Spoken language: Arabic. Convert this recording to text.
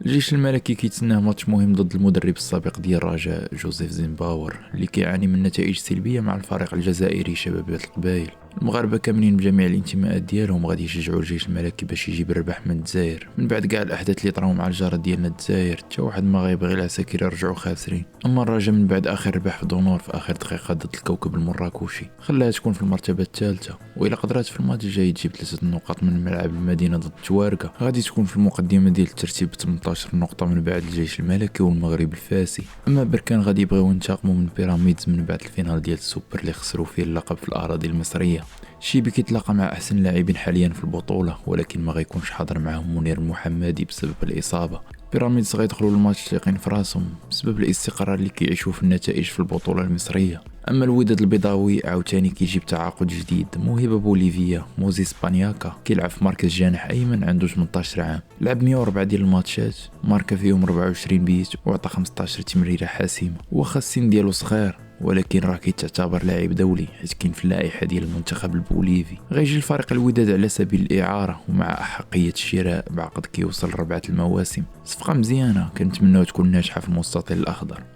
الجيش الملكي كيتسناه ماتش مهم ضد المدرب السابق ديال الرجاء جوزيف زيمباور اللي كيعاني من نتائج سلبيه مع الفريق الجزائري شبابية القبائل. المغاربه كاملين بجميع الانتماءات ديالهم غادي يشجعوا الجيش الملكي باش يجيب الربح من الجزائر من بعد كاع الاحداث اللي طراو مع الجاره ديالنا الجزائر. حتى واحد ما غيبغي العساكر يرجعوا خاسرين. اما الرجاء من بعد اخر ربح في دونور في اخر دقيقه ضد الكوكب المراكشي خلاها تكون في المرتبه الثالثه، والى قدرات في الماتش الجاي تجيب 3 نقاط من ملعب المدينه ضد توارقه غادي تكون في المقدمه ديال الترتيب ب 18 نقطه من بعد الجيش الملكي والمغرب الفاسي. اما بركان غادي يبغيو ينتقموا من بيراميدز من بعد الفينال ديال السوبر اللي خسروا فيه اللقب في الاراضي المصريه. شيبي كيتلاقى مع احسن لاعبين حاليا في البطوله، ولكن ما غيكونش حاضر معهم منير المحمدي بسبب الاصابه. بيراميدز غيدخلوا الماتش ثقين في راسهم بسبب الاستقرار اللي كيعيشوا في النتائج في البطوله المصريه. اما الوداد البيضاوي عاوتاني كيجيب تعاقد جديد، موهبه بوليفيا موزيس بانياكا كيلعب في مركز جانح ايمن، عنده 18 عام، لعب 104 ديال الماتشات، ماركا فيهم 24 بيت وعطى 15 تمريره حاسمه. واخا السن ديالو صغير ولكن راه كيتعتبر لاعب دولي حيت كاين في اللائحه ديال المنتخب البوليفي. غيجي الفريق الوداد على سبيل الاعاره ومع احقيه الشراء بعقد كيوصل 4 المواسم. صفقه مزيانه كنتمناو تكون ناجحه في المستطيل الاخضر.